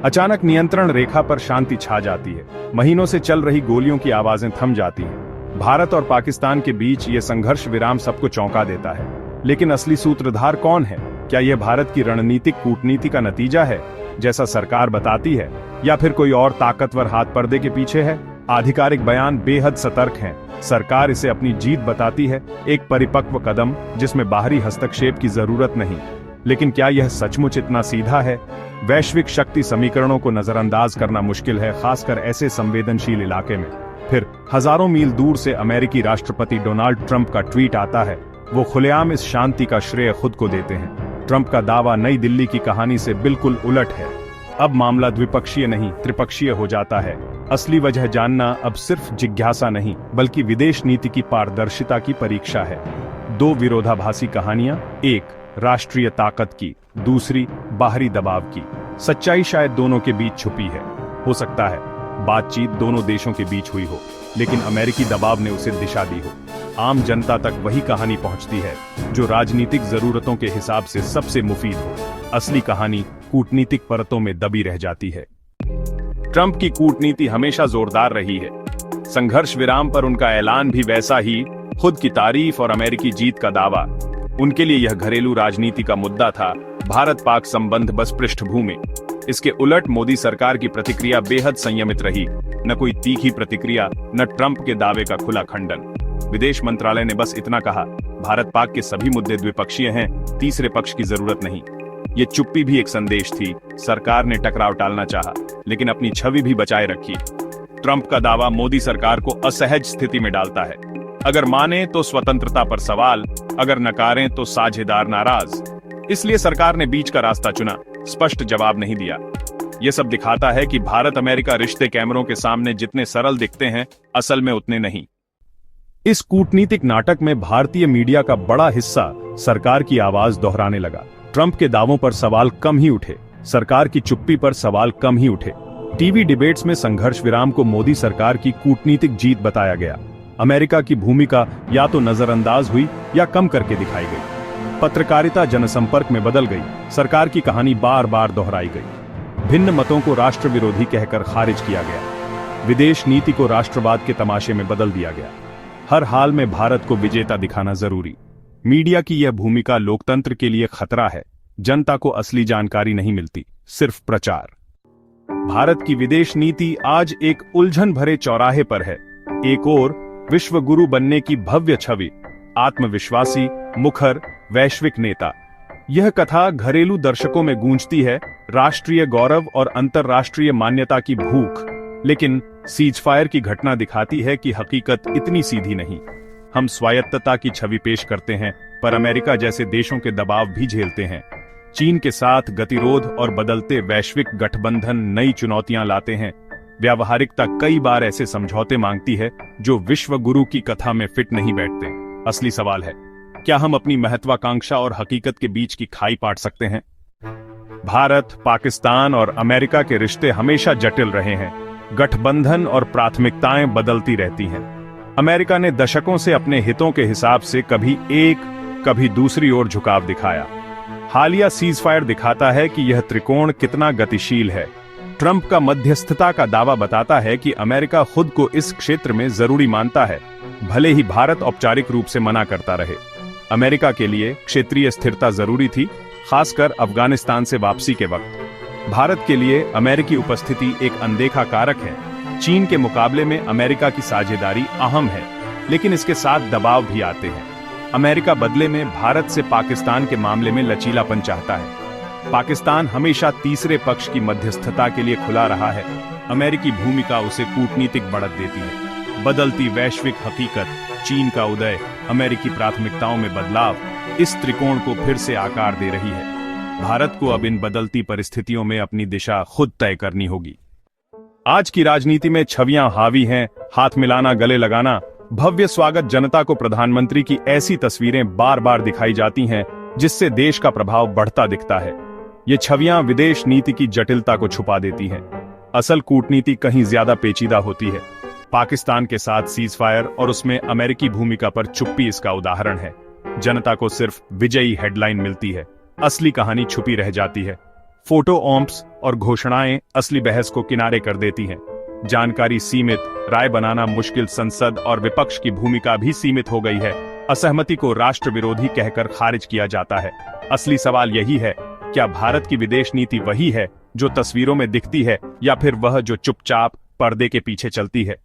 अचानक नियंत्रण रेखा पर शांति छा जाती है। महीनों से चल रही गोलियों की आवाजें थम जाती हैं। भारत और पाकिस्तान के बीच ये संघर्ष विराम सबको चौंका देता है। लेकिन असली सूत्रधार कौन है? क्या यह भारत की रणनीतिक कूटनीति का नतीजा है, जैसा सरकार बताती है, या फिर कोई और ताकतवर हाथ पर्दे के पीछे है? आधिकारिक बयान बेहद सतर्क हैं। सरकार इसे अपनी जीत बताती है, एक परिपक्व कदम जिसमें बाहरी हस्तक्षेप की जरूरत नहीं। लेकिन क्या यह सचमुच इतना सीधा है? वैश्विक शक्ति समीकरणों को नजरअंदाज करना मुश्किल है, खासकर ऐसे संवेदनशील इलाके में। फिर हजारों मील दूर से अमेरिकी राष्ट्रपति डोनाल्ड ट्रंप का ट्वीट आता है। वो खुलेआम इस शांति का श्रेय खुद को देते हैं। ट्रंप का दावा नई दिल्ली की कहानी से बिल्कुल उलट है। अब मामला द्विपक्षीय नहीं, त्रिपक्षीय हो जाता है। असली वजह जानना अब सिर्फ जिज्ञासा नहीं, बल्कि विदेश नीति की पारदर्शिता की परीक्षा है। दो विरोधाभासी कहानियां, एक राष्ट्रीय ताकत की, दूसरी बाहरी दबाव की। सच्चाई शायद दोनों के बीच छुपी है। हो सकता है बातचीत दोनों देशों के बीच हुई हो, लेकिन अमेरिकी दबाव ने उसे दिशा दी हो। आम जनता तक वही कहानी पहुंचती है जो राजनीतिक जरूरतों के हिसाब से सबसे मुफीद हो। असली कहानी कूटनीतिक परतों में दबी रह जाती है। ट्रंप की कूटनीति हमेशा जोरदार रही है। संघर्ष विराम पर उनका ऐलान भी वैसा ही, खुद की तारीफ और अमेरिकी जीत का दावा। उनके लिए यह घरेलू राजनीति का मुद्दा था, भारत पाक संबंध बस पृष्ठभूमि। इसके उलट मोदी सरकार की प्रतिक्रिया बेहद संयमित रही। न कोई तीखी प्रतिक्रिया, न ट्रंप के दावे का खुला खंडन। विदेश मंत्रालय ने बस इतना कहा, भारत पाक के सभी मुद्दे द्विपक्षीय हैं, तीसरे पक्ष की जरूरत नहीं। ये चुप्पी भी एक संदेश थी। सरकार ने टकराव टालना चाहा, लेकिन अपनी छवि भी बचाए रखी। ट्रंप का दावा मोदी सरकार को असहज स्थिति में डालता है। अगर माने तो स्वतंत्रता पर सवाल, अगर नकारें तो साझेदार नाराज। इसलिए सरकार ने बीच का रास्ता चुना, स्पष्ट जवाब नहीं दिया। यह सब दिखाता है कि भारत अमेरिका रिश्ते कैमरों के सामने जितने सरल दिखते हैं, असल में उतने नहीं। इस कूटनीतिक नाटक में भारतीय मीडिया का बड़ा हिस्सा सरकार की आवाज दोहराने लगा। ट्रंप के दावों पर सवाल कम ही उठे, सरकार की चुप्पी पर सवाल कम ही उठे। टीवी डिबेट्स में संघर्ष विराम को मोदी सरकार की कूटनीतिक जीत बताया गया। अमेरिका की भूमिका या तो नजरअंदाज हुई या कम करके दिखाई गई। पत्रकारिता जनसंपर्क में बदल गई, सरकार की कहानी बार बार दोहराई गई। भिन्न मतों को राष्ट्र विरोधी कहकर खारिज किया गया। विदेश नीति को राष्ट्रवाद के तमाशे में बदल दिया गया। हर हाल में भारत को विजेता दिखाना जरूरी। मीडिया की यह भूमिका लोकतंत्र के लिए खतरा है। जनता को असली जानकारी नहीं मिलती, सिर्फ प्रचार। भारत की विदेश नीति आज एक उलझन भरे चौराहे पर है। एक ओर विश्व गुरु बनने की भव्य छवि, आत्मविश्वासी, मुखर, वैश्विक नेता। यह कथा घरेलू दर्शकों में गूंजती है, राष्ट्रीय गौरव और अंतर्राष्ट्रीय मान्यता की भूख। लेकिन सीजफायर की घटना दिखाती है कि हकीकत इतनी सीधी नहीं। हम स्वायत्तता की छवि पेश करते हैं, पर अमेरिका जैसे देशों के दबाव भी झेलते हैं। चीन के साथ गतिरोध और बदलते वैश्विक गठबंधन नई चुनौतियां लाते हैं। व्यावहारिकता कई बार ऐसे समझौते मांगती है जो विश्व गुरु की कथा में फिट नहीं बैठते। असली सवाल है, क्या हम अपनी महत्वाकांक्षा और हकीकत के बीच की खाई पाट सकते हैं? भारत, पाकिस्तान और अमेरिका के रिश्ते हमेशा जटिल रहे हैं। गठबंधन और प्राथमिकताएं बदलती रहती हैं। अमेरिका ने दशकों से अपने हितों के हिसाब से कभी एक, कभी दूसरी ओर झुकाव दिखाया। हालिया सीजफायर दिखाता है कि यह त्रिकोण कितना गतिशील है। ट्रंप का मध्यस्थता का दावा बताता है कि अमेरिका खुद को इस क्षेत्र में जरूरी मानता है, भले ही भारत औपचारिक रूप से मना करता रहे। अमेरिका के लिए क्षेत्रीय स्थिरता जरूरी थी, खासकर अफगानिस्तान से वापसी के वक्त। भारत के लिए अमेरिकी उपस्थिति एक अनदेखा कारक है। चीन के मुकाबले में अमेरिका की साझेदारी अहम है, लेकिन इसके साथ दबाव भी आते हैं। अमेरिका बदले में भारत से पाकिस्तान के मामले में लचीलापन चाहता है। पाकिस्तान हमेशा तीसरे पक्ष की मध्यस्थता के लिए खुला रहा है। अमेरिकी भूमिका उसे कूटनीतिक बढ़त देती है। बदलती वैश्विक हकीकत, चीन का उदय, अमेरिकी प्राथमिकताओं में बदलाव इस त्रिकोण को फिर से आकार दे रही है। भारत को अब इन बदलती परिस्थितियों में अपनी दिशा खुद तय करनी होगी। आज की राजनीति में छवियां हावी हैं, हाथ मिलाना, गले लगाना, भव्य स्वागत, जनता को प्रधानमंत्री की ऐसी तस्वीरें बार बार दिखाई जाती हैं जिससे देश का प्रभाव बढ़ता दिखता है। ये छवियां विदेश नीति की जटिलता को छुपा देती हैं। असल कूटनीति कहीं ज्यादा पेचीदा होती है। पाकिस्तान के साथ सीजफायर और उसमें अमेरिकी भूमिका पर चुप्पी इसका उदाहरण है। जनता को सिर्फ विजयी हेडलाइन मिलती है, असली कहानी छुपी रह जाती है। फोटो ऑम्प्स और घोषणाएं असली बहस को किनारे कर देती हैं। जानकारी सीमित, राय बनाना मुश्किल, संसद और विपक्ष की भूमिका भी सीमित हो गई है। असहमति को राष्ट्र विरोधी कहकर खारिज किया जाता है। असली सवाल यही है, क्या भारत की विदेश नीति वही है जो तस्वीरों में दिखती है, या फिर वह जो चुपचाप पर्दे के पीछे चलती है?